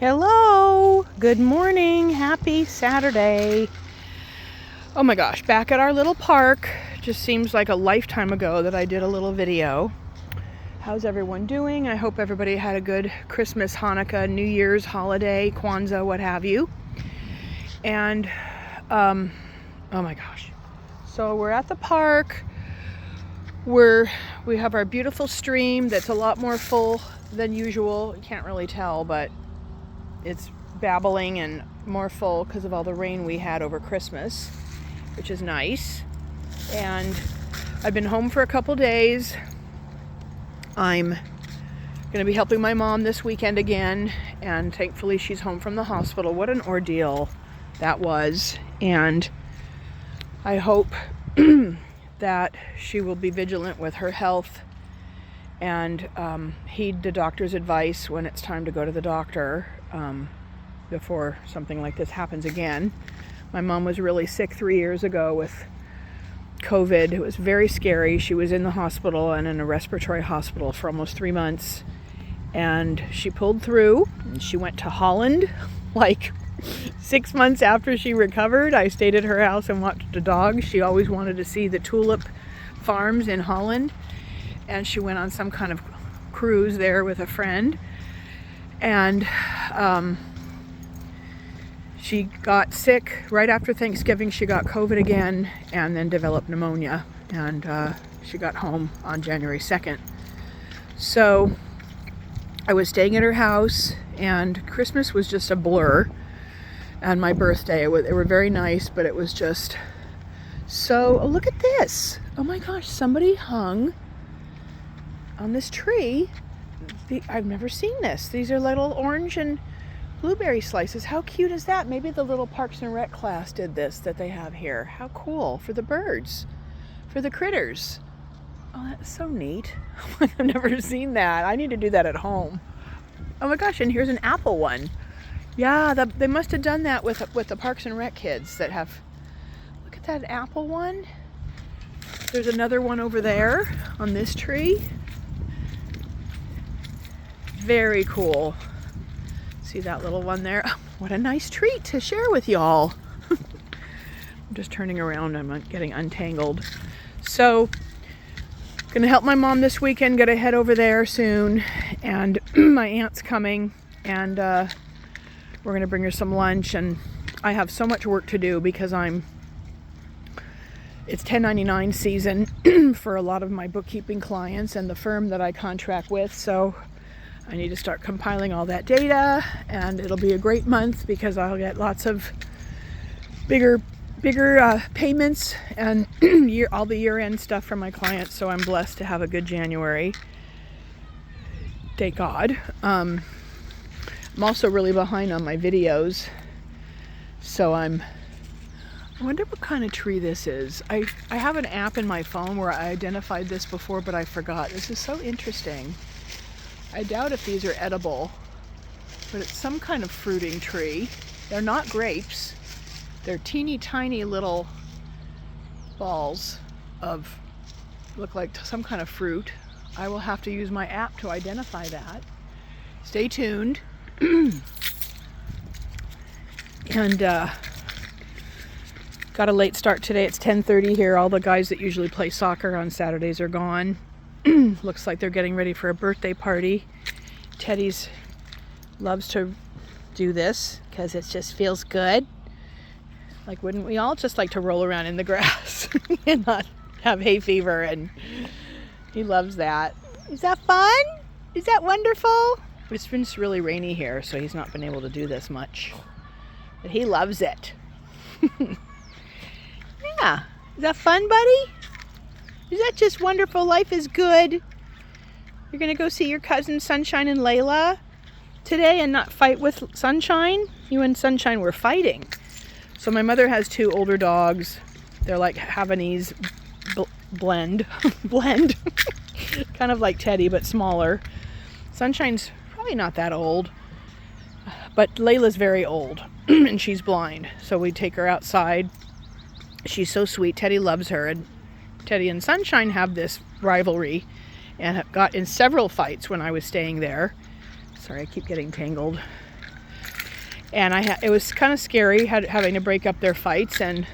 Hello, good morning, happy Saturday. Oh my gosh, back at our little park. Just seems like a lifetime ago that I did a little video. How's everyone doing? I hope everybody had a good Christmas, Hanukkah, New Year's holiday, Kwanzaa, what have you. And, oh my gosh. So we're at the park. We have our beautiful stream that's a lot more full than usual. You can't really tell, but it's babbling and more full because of all the rain we had over Christmas, which is nice. And I've been home for a couple days. I'm going to be helping my mom this weekend again, and thankfully she's home from the hospital. What an ordeal that was. And I hope that she will be vigilant with her health and heed the doctor's advice when it's time to go to the doctor before something like this happens again. My mom was really sick 3 years ago with COVID. It was very scary. She was in the hospital and in a respiratory hospital for almost 3 months. And she pulled through. And she went to Holland like 6 months after she recovered. I stayed at her house and watched the dogs. She always wanted to see the tulip farms in Holland. And she went on some kind of cruise there with a friend. And she got sick right after Thanksgiving. She got COVID again and then developed pneumonia. And she got home on January 2nd. So I was staying at her house, and Christmas was just a blur. And my birthday, they were very nice, but it was just so... Oh, look at this. Oh my gosh, somebody hung on this tree. I've never seen this. These are little orange and blueberry slices. How cute is that? Maybe the little Parks and Rec class did this that they have here. How cool. For the birds. For the critters. Oh, that's so neat. I've never seen that. I need to do that at home. Oh my gosh, and here's an apple one. Yeah, they must have done that with the Parks and Rec kids that have... Look at that apple one. There's another one over there on this tree. Very cool. See that little one there? Oh, what a nice treat to share with y'all. I'm just turning around. I'm getting untangled. So, gonna help my mom this weekend. Gonna head over there soon. And my aunt's coming. And we're gonna bring her some lunch. And I have so much work to do because it's 1099 season for a lot of my bookkeeping clients and the firm that I contract with. So I need to start compiling all that data, and it'll be a great month because I'll get lots of bigger payments and all the year-end stuff from my clients. So I'm blessed to have a good January. Thank God. I'm also really behind on my videos, so I wonder what kind of tree this is. I have an app in my phone where I identified this before, but I forgot. This is so interesting. I doubt if these are edible, but it's some kind of fruiting tree. They're not grapes. They're teeny tiny little balls of, look like some kind of fruit. I will have to use my app to identify that. Stay tuned. And got a late start today. It's 10:30 here. All the guys that usually play soccer on Saturdays are gone. Looks like they're getting ready for a birthday party. Teddy's loves to do this because it just feels good. Like, wouldn't we all just like to roll around in the grass and not have hay fever? And he loves that. Is that fun? Is that wonderful? It's been really rainy here, so he's not been able to do this much. But he loves it. Yeah. Is that fun, buddy? Is that just wonderful? Life is good. You're going to go see your cousins Sunshine and Layla today and not fight with Sunshine? You and Sunshine were fighting. So my mother has 2 older dogs. They're like Havanese blend. Blend. Kind of like Teddy, but smaller. Sunshine's probably not that old. But Layla's very old. And she's blind. So we take her outside. She's so sweet. Teddy loves her. And Teddy and Sunshine have this rivalry and got in several fights when I was staying there. Sorry, I keep getting tangled. And it was kind of scary having to break up their fights, and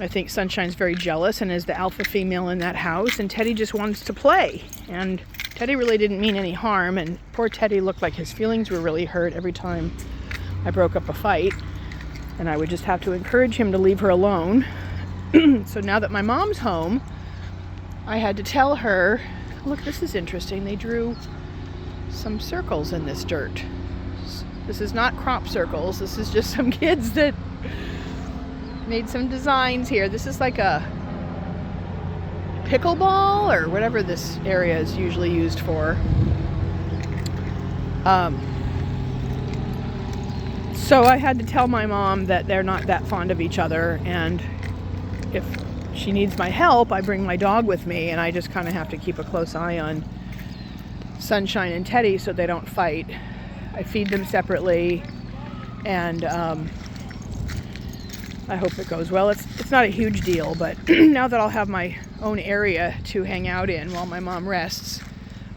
I think Sunshine's very jealous and is the alpha female in that house, and Teddy just wants to play. And Teddy really didn't mean any harm, and poor Teddy looked like his feelings were really hurt every time I broke up a fight, and I would just have to encourage him to leave her alone. So now that my mom's home, I had to tell her, look, this is interesting. They drew some circles in this dirt. This is not crop circles. This is just some kids that made some designs here. This is like a pickleball or whatever this area is usually used for. So I had to tell my mom that they're not that fond of each other, and if she needs my help, I bring my dog with me, and I just kind of have to keep a close eye on Sunshine and Teddy so they don't fight. I feed them separately, and I hope it goes well. It's not a huge deal, but now that I'll have my own area to hang out in while my mom rests,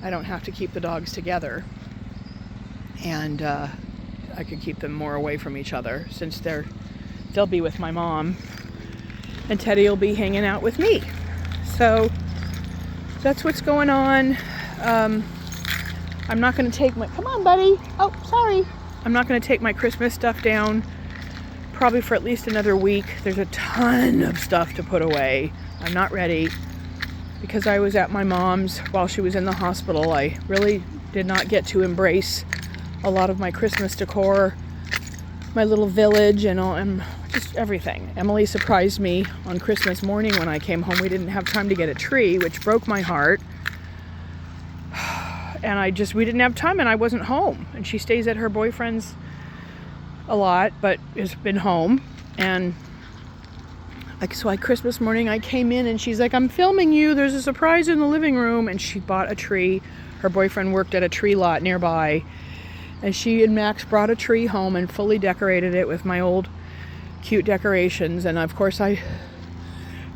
I don't have to keep the dogs together, and I could keep them more away from each other since they'll be with my mom, and Teddy will be hanging out with me. So that's what's going on. I'm not going to take come on, buddy. Oh, sorry. I'm not going to take my Christmas stuff down probably for at least another week. There's a ton of stuff to put away. I'm not ready because I was at my mom's while she was in the hospital. I really did not get to embrace a lot of my Christmas decor, my little village, and just everything. Emily surprised me on Christmas morning when I came home. We didn't have time to get a tree, which broke my heart. And we didn't have time, and I wasn't home. And she stays at her boyfriend's a lot, but has been home. And so Christmas morning, I came in, and she's like, I'm filming you. There's a surprise in the living room. And she bought a tree. Her boyfriend worked at a tree lot nearby. And she and Max brought a tree home and fully decorated it with my old cute decorations. And of course, I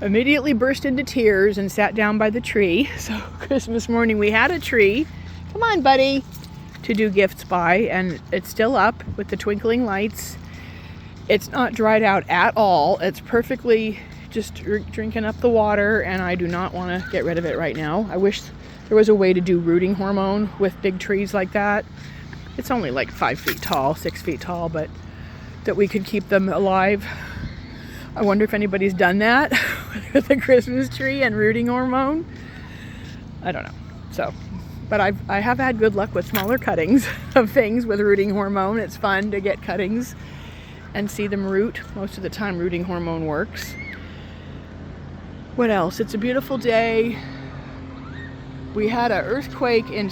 immediately burst into tears and sat down by the tree. So Christmas morning, we had a tree. Come on, buddy, to do gifts by, and it's still up with the twinkling lights. It's not dried out at all. It's perfectly just drinking up the water, and I do not want to get rid of it right now. I wish there was a way to do rooting hormone with big trees like that. It's only like 5 feet tall, 6 feet tall, but that we could keep them alive. I wonder if anybody's done that with a Christmas tree and rooting hormone. I don't know. So, but I have had good luck with smaller cuttings of things with rooting hormone. It's fun to get cuttings and see them root. Most of the time rooting hormone works. What else? It's a beautiful day. We had an earthquake in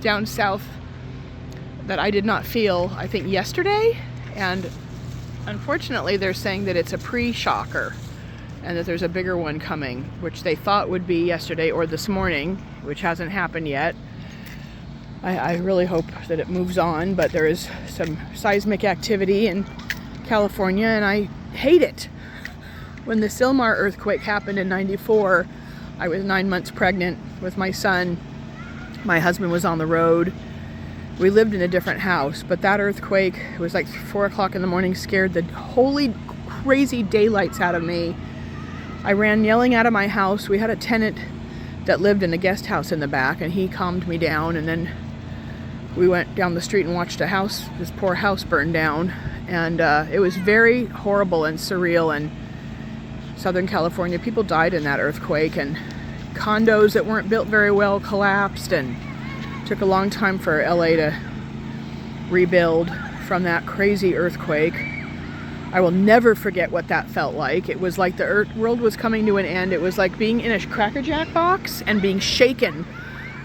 down south that I did not feel, I think, yesterday. And unfortunately, they're saying that it's a pre-shocker and that there's a bigger one coming, which they thought would be yesterday or this morning, which hasn't happened yet. I really hope that it moves on, but there is some seismic activity in California, and I hate it. When the Sylmar earthquake happened in '94, I was 9 months pregnant with my son. My husband was on the road. We lived in a different house, but that earthquake, it was like 4 o'clock in the morning, scared the holy crazy daylights out of me. I ran yelling out of my house. We had a tenant that lived in a guest house in the back, and he calmed me down, and then we went down the street and watched this poor house burn down, and it was very horrible and surreal. And Southern California, people died in that earthquake, and condos that weren't built very well collapsed, and took a long time for LA to rebuild from that crazy earthquake. I will never forget what that felt like. It was like the world was coming to an end. It was like being in a Cracker Jack box and being shaken,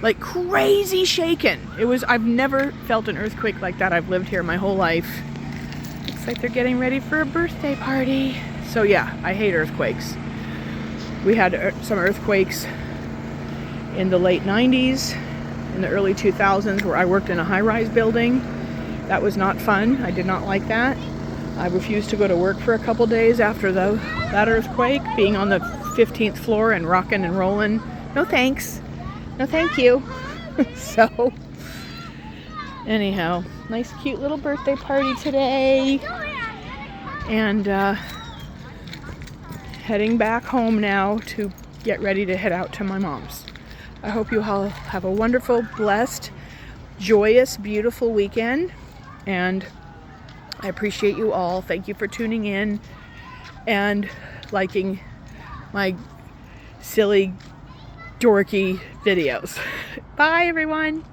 like crazy shaken. I've never felt an earthquake like that. I've lived here my whole life. Looks like they're getting ready for a birthday party. So yeah, I hate earthquakes. We had some earthquakes in the late 90s, in the early 2000s, where I worked in a high-rise building. That was not fun. I did not like that. I refused to go to work for a couple days after that earthquake, being on the 15th floor and rocking and rolling. No thanks. No thank you. So Anyhow, nice cute little birthday party today. And heading back home now to get ready to head out to my mom's. I hope you all have a wonderful, blessed, joyous, beautiful weekend. And I appreciate you all. Thank you for tuning in and liking my silly, dorky videos. Bye, everyone.